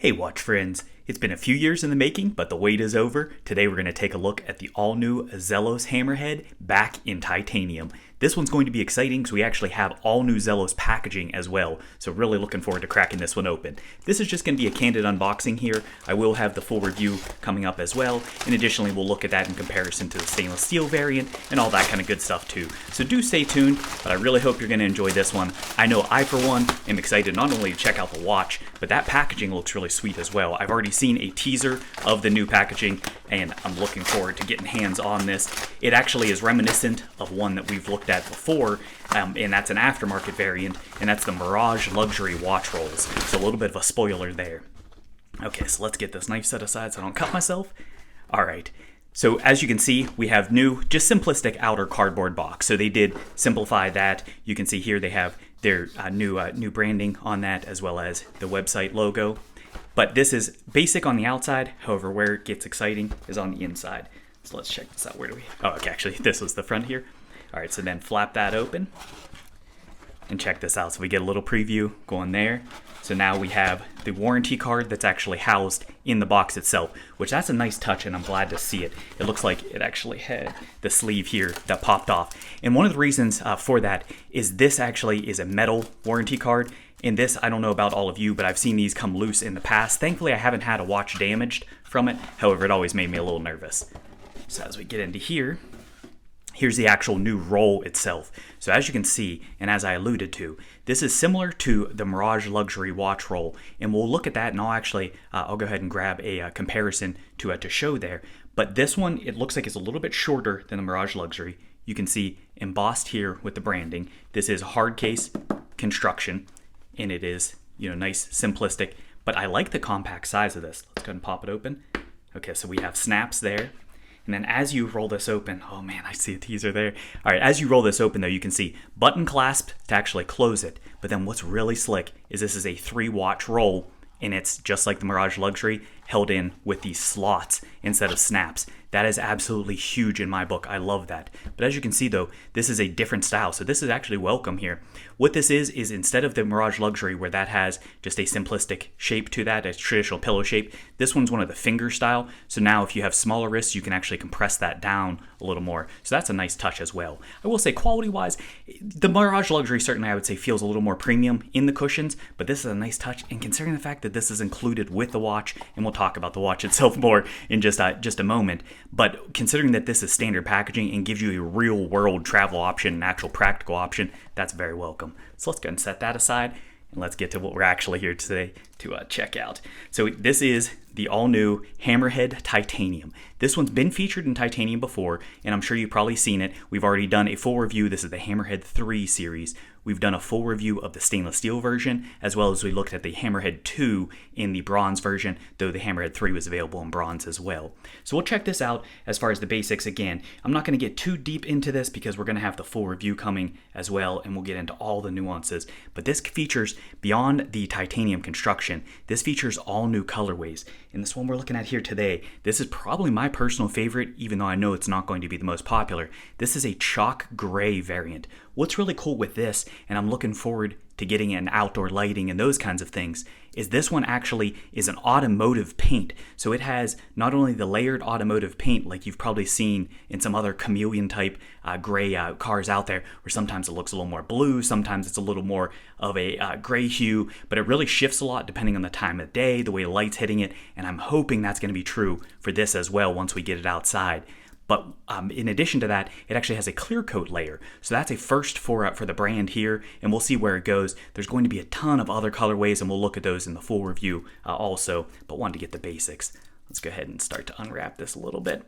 Hey watch friends, it's been a few years in the making, but the wait is over. Today we're going to take a look at the all-new Zelos Hammerhead back in titanium. This one's going to be exciting because we actually have all new Zelos packaging as well, so really looking forward to cracking this one open. This is just going to be a candid unboxing here. I will have the full review coming up as well, and additionally we'll look at that in comparison to the stainless steel variant and all that kind of good stuff too. So do stay tuned, but I really hope you're going to enjoy this one. I know I, for one, am excited not only to check out the watch, but that packaging looks really sweet as well. I've already seen a teaser of the new packaging, and I'm looking forward to getting hands on this. It actually is reminiscent of one that we've looked at before, and that's an aftermarket variant, and that's the Mirage Luxury Watch Rolls. So a little bit of a spoiler there. Okay, so let's get this knife set aside so I don't cut myself. All right. So as you can see, we have new, just simplistic outer cardboard box. So they did simplify that. You can see here they have their new branding on that, as well as the website logo. But this is basic on the outside. However, where it gets exciting is on the inside. So let's check this out. Where do we? Oh, okay, actually, this was the front here. All right, so then flap that open and check this out. So we get a little preview going there. So now we have the warranty card that's actually housed in the box itself, which that's a nice touch, and I'm glad to see it. It looks like it actually had the sleeve here that popped off. And one of the reasons for that is this actually is a metal warranty card. In this, I don't know about all of you, but I've seen these come loose in the past. Thankfully, I haven't had a watch damaged from it. However, it always made me a little nervous. So as we get into here, here's the actual new roll itself. So as you can see, and as I alluded to, this is similar to the Mirage Luxury Watch Roll, and we'll look at that, and I'll go ahead and grab a comparison to show there. But this one, it looks like it's a little bit shorter than the Mirage Luxury. You can see embossed here with the branding. This is hard case construction, and it is, nice, simplistic. But I like the compact size of this. Let's go ahead and pop it open. Okay, so we have snaps there. And then as you roll this open, oh man, I see a teaser there. All right, as you roll this open though, you can see button clasp to actually close it. But then what's really slick is this is a 3-watch roll, and it's just like the Mirage Luxury, held in with these slots instead of snaps. That is absolutely huge in my book. I love that. But as you can see though, this is a different style. So this is actually welcome here. What this is instead of the Mirage Luxury, where that has just a simplistic shape to that, a traditional pillow shape, this one's one of the finger style. So now if you have smaller wrists, you can actually compress that down a little more. So that's a nice touch as well. I will say quality wise, the Mirage Luxury certainly I would say feels a little more premium in the cushions, but this is a nice touch. And considering the fact that this is included with the watch, and we'll talk about the watch itself more in just a moment, but considering that this is standard packaging and gives you a real world travel option, an actual practical option, that's very welcome. So let's go and set that aside, and let's get to what we're actually here today to check out. So this is the all-new Hammerhead Titanium. This one's been featured in titanium before, and I'm sure you've probably seen it. We've already done a full review. This is the Hammerhead 3 series. We've done a full review of the stainless steel version, as well as we looked at the Hammerhead 2 in the bronze version, though the Hammerhead 3 was available in bronze as well. So we'll check this out as far as the basics. Again, I'm not going to get too deep into this because we're going to have the full review coming as well, and we'll get into all the nuances. But this features, beyond the titanium construction, this features all new colorways. And this one we're looking at here today, this is probably my personal favorite, even though I know it's not going to be the most popular. This is a chalk gray variant. What's really cool with this, and I'm looking forward to getting in outdoor lighting and those kinds of things, is this one actually is an automotive paint. So it has not only the layered automotive paint like you've probably seen in some other chameleon type gray cars out there, where sometimes it looks a little more blue, sometimes it's a little more of a gray hue, but it really shifts a lot depending on the time of day, the way the light's hitting it, and I'm hoping that's going to be true for this as well once we get it outside. But in addition to that, it actually has a clear coat layer. So that's a first for the brand here, and we'll see where it goes. There's going to be a ton of other colorways, and we'll look at those in the full review also, but wanted to get the basics. Let's go ahead and start to unwrap this a little bit.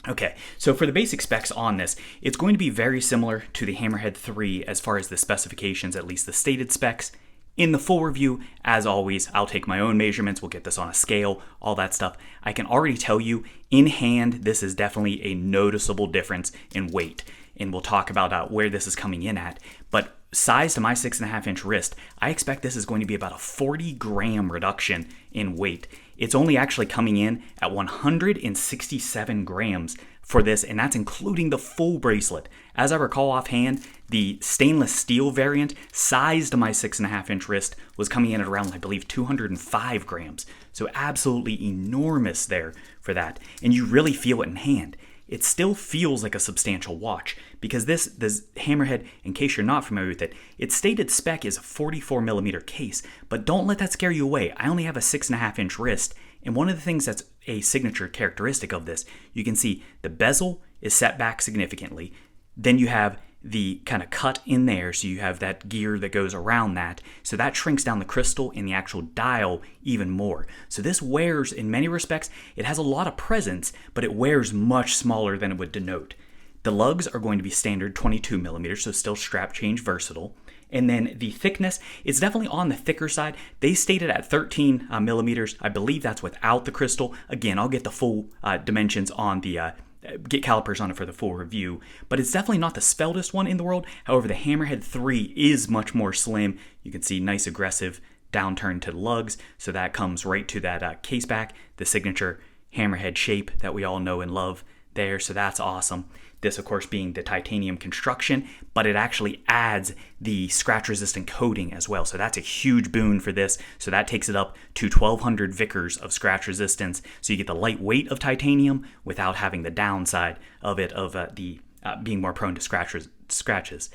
Okay, so for the basic specs on this, it's going to be very similar to the Hammerhead 3 as far as the specifications, at least the stated specs. In the full review, as always, I'll take my own measurements, we'll get this on a scale, all that stuff. I can already tell you, in hand, this is definitely a noticeable difference in weight, and we'll talk about where this is coming in at. But size to my 6.5-inch wrist, I expect this is going to be about a 40-gram reduction in weight. It's only actually coming in at 167 grams for this, and that's including the full bracelet. As I recall offhand, the stainless steel variant, sized to my 6.5-inch wrist, was coming in at around, I believe, 205 grams. So absolutely enormous there for that. And you really feel it in hand. It still feels like a substantial watch because this Hammerhead, in case you're not familiar with it, its stated spec is a 44mm case, but don't let that scare you away. I only have a 6.5-inch wrist, and one of the things that's a signature characteristic of this, you can see the bezel is set back significantly. Then you have the kind of cut in there, so you have that gear that goes around that, so that shrinks down the crystal and the actual dial even more. So this wears, in many respects, it has a lot of presence, but it wears much smaller than it would denote. The lugs are going to be standard 22mm, so still strap change versatile. And then the thickness is definitely on the thicker side. They stated at 13 millimeters. I believe that's without the crystal. Again, I'll get the full dimensions on the get calipers on it for the full review, but it's definitely not the sveldest one in the world. However, the Hammerhead 3 is much more slim. You can see nice aggressive downturn to the lugs, so that comes right to that case back, the signature Hammerhead shape that we all know and love there, so that's awesome. This, of course, being the titanium construction, but it actually adds the scratch-resistant coating as well. So that's a huge boon for this. So that takes it up to 1,200 Vickers of scratch resistance. So you get the light weight of titanium without having the downside of it, of being more prone to scratches.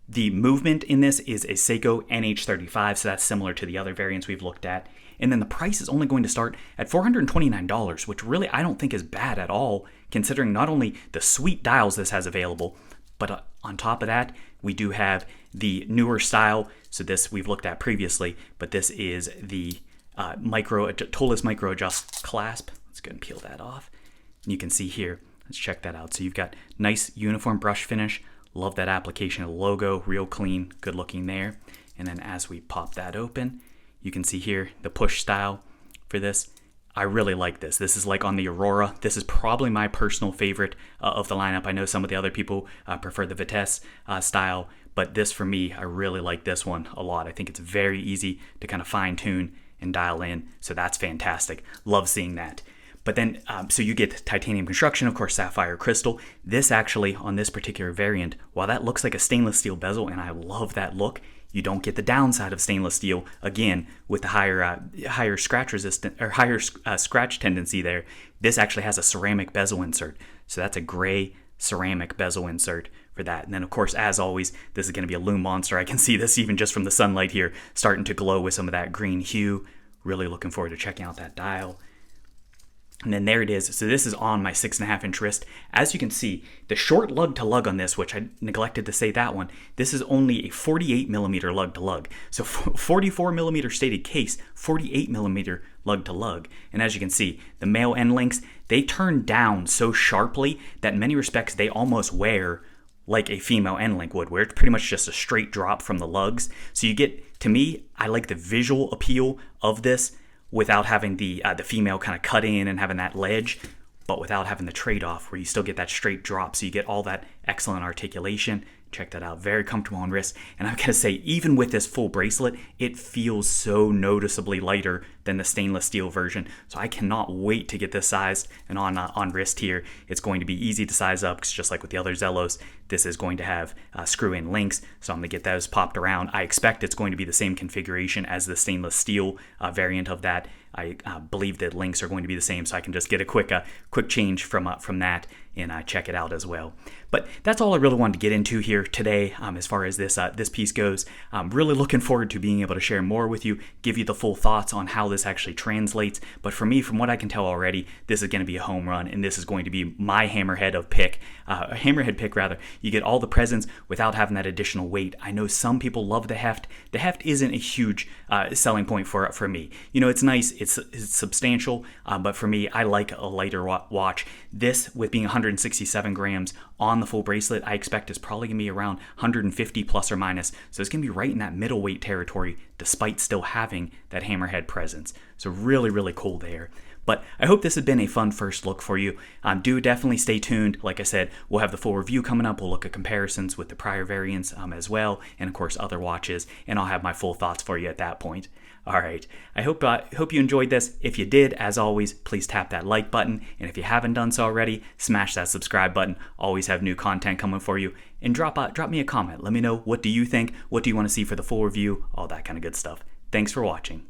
The movement in this is a Seiko NH35, so that's similar to the other variants we've looked at. And then the price is only going to start at $429, which really I don't think is bad at all, considering not only the sweet dials this has available, but on top of that, we do have the newer style. So this we've looked at previously, but this is the Toeless Micro Adjust clasp. Let's go and peel that off. And you can see here, let's check that out. So you've got nice uniform brush finish. Love that application of the logo, real clean, good looking there. And then as we pop that open, you can see here the push style for this. I really like this. This is like on the Aurora. This is probably my personal favorite of the lineup. I know some of the other people prefer the Vitesse style, but this for me, I really like this one a lot. I think it's very easy to kind of fine tune and dial in, so that's fantastic. Love seeing that. But then, so you get titanium construction, of course, sapphire crystal. This actually, on this particular variant, while that looks like a stainless steel bezel, and I love that look, you don't get the downside of stainless steel, again, with the higher scratch resistant, or higher scratch tendency there. This actually has a ceramic bezel insert. So that's a gray ceramic bezel insert for that. And then, of course, as always, this is going to be a lume monster. I can see this even just from the sunlight here, starting to glow with some of that green hue. Really looking forward to checking out that dial. And then there it is. So this is on my 6.5-inch wrist. As you can see, the short lug to lug on this, which I neglected to say that one, this is only a 48mm lug to lug. So 44mm stated case, 48mm lug to lug. And as you can see, the male end links, they turn down so sharply that in many respects they almost wear like a female end link would, where it's pretty much just a straight drop from the lugs. So you get, to me, I like the visual appeal of this, without having the female kind of cut in and having that ledge, but without having the trade-off where you still get that straight drop. So you get all that excellent articulation. Check that out. Very comfortable on wrist. And I'm going to say, even with this full bracelet, it feels so noticeably lighter than the stainless steel version. So I cannot wait to get this sized and on wrist here. It's going to be easy to size up because just like with the other Zelos, this is going to have screw-in links. So I'm going to get those popped around. I expect it's going to be the same configuration as the stainless steel variant of that. I believe that links are going to be the same, so I can just get a quick change from that and check it out as well. But that's all I really wanted to get into here today as far as this piece goes. I'm really looking forward to being able to share more with you, give you the full thoughts on how this actually translates. But for me, from what I can tell already, this is going to be a home run, and this is going to be my Hammerhead pick. You get all the presence without having that additional weight. I know some people love the heft. The heft isn't a huge selling point for me. You know, it's nice, it's substantial, but for me, I like a lighter watch. This, with being 167 grams on the full bracelet, I expect is probably going to be around 150 plus or minus. So it's going to be right in that middleweight territory, despite still having that Hammerhead presence. So really, really cool there. But I hope this has been a fun first look for you. Do definitely stay tuned. Like I said, we'll have the full review coming up. We'll look at comparisons with the prior variants as well, and of course other watches, and I'll have my full thoughts for you at that point. All right, I hope you enjoyed this. If you did, as always, please tap that like button, and if you haven't done so already, smash that subscribe button. Always have new content coming for you, and drop me a comment. Let me know, what do you think? What do you want to see for the full review? All that kind of good stuff. Thanks for watching.